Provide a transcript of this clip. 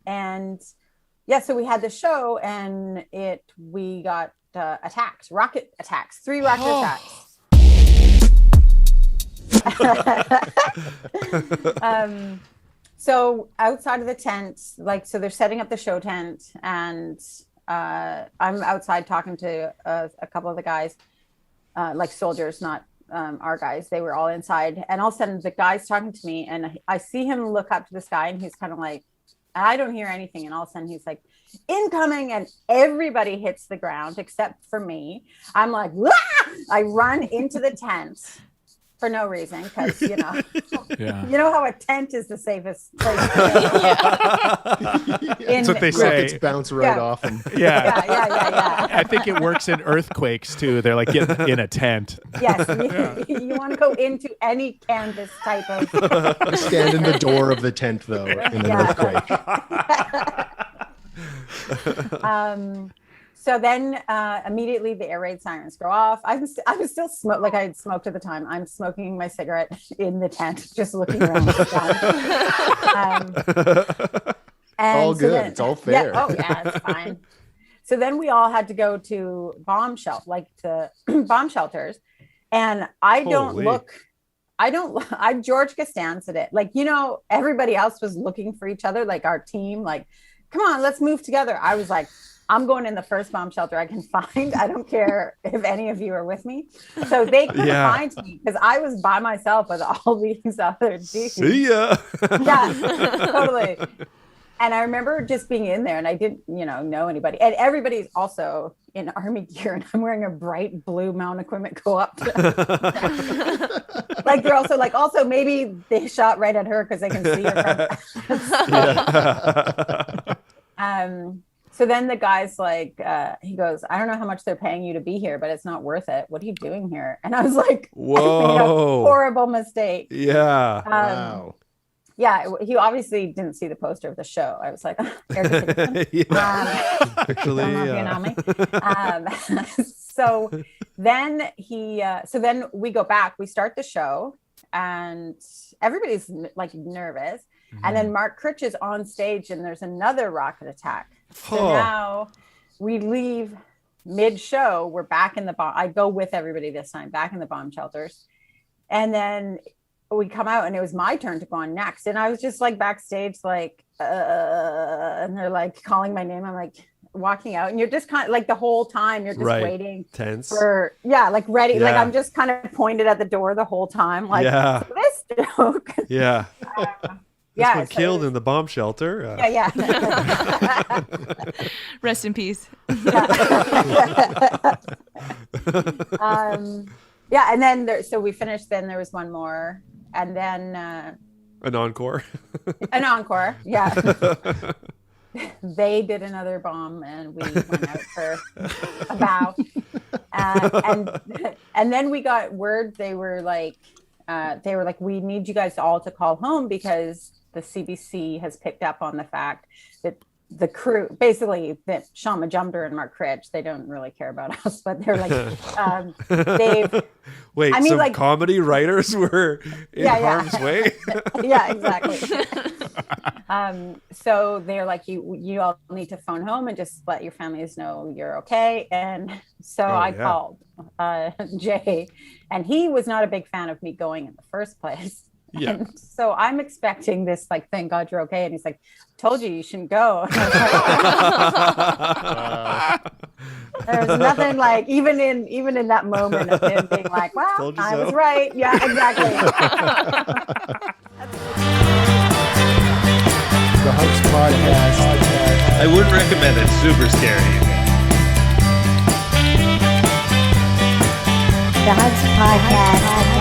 And yeah, so we had the show, and we got attacked, rocket attacks, 3 rocket attacks. So outside of the tent, like, so they're setting up the show tent, and I'm outside talking to a couple of the guys, like soldiers, not our guys. They were all inside, and all of a sudden the guy's talking to me, and I see him look up to the sky, and he's kind of like, I don't hear anything, and all of a sudden he's like, incoming, and everybody hits the ground except for me. I'm like, wah! I run into the tent for no reason, because you know, you know how a tent is the safest place. That's what they say. Rockets bounce right off them. Yeah. I think it works in earthquakes too. They're like, get in a tent. Yes, you want to go into any canvas type of. You stand in the door of the tent though in an earthquake. So then immediately the air raid sirens go off. I was still like I had smoked at the time. I'm smoking my cigarette in the tent, just looking around. All good. Then, it's all fair. Yeah, it's fine. So then we all had to go to bomb shelters, and George Costanza did it. Like, you know, everybody else was looking for each other, like our team, like, come on, let's move together. I was like, I'm going in the first bomb shelter I can find. I don't care if any of you are with me. So they couldn't find me because I was by myself with all these other dudes. See ya. Yeah, totally. And I remember just being in there, and I didn't, know anybody. And everybody's also in army gear, and I'm wearing a bright blue mountain equipment co-op. Like they're also maybe they shot right at her because they can see her. So then the guy's like, he goes, I don't know how much they're paying you to be here, but it's not worth it. What are you doing here? And I was like, whoa, I made a horrible mistake. Yeah. Wow. Yeah, he obviously didn't see the poster of the show. I was like, So then then we go back, we start the show, and everybody's like nervous. Mm-hmm. And then Mark Critch is on stage, and there's another rocket attack. So now we leave mid-show. We're back in the bomb. I go with everybody this time, back in the bomb shelters. And then we come out, and it was my turn to go on next. And I was just like backstage, like, and they're like calling my name. I'm like walking out, and you're just kind of like the whole time you're just waiting. Tense. For, like ready. Yeah. Like I'm just kind of pointed at the door, the whole time. Like, this joke. Yeah. Yeah, one killed in the bomb shelter. Rest in peace. And then so we finished. Then there was one more, and then an encore. An encore, yeah. They did another bomb, and we went out for a bow. And then we got word they were like, we need you guys all to call home because the CBC has picked up on the fact that the crew, basically that Sean Majumder and Mark Critch, they don't really care about us, but they're like, Wait, some comedy writers were in harm's way? Yeah, exactly. So they're like, you all need to phone home and just let your families know you're okay. And so I called Jay, and he was not a big fan of me going in the first place. Yeah. And so I'm expecting this, like, thank God you're okay. And he's like, told you shouldn't go. There's nothing like, even in that moment of him being like, well, I was right. Yeah, exactly. The HUNKS Podcast. I wouldn't recommend it. Super scary. The HUNKS Podcast.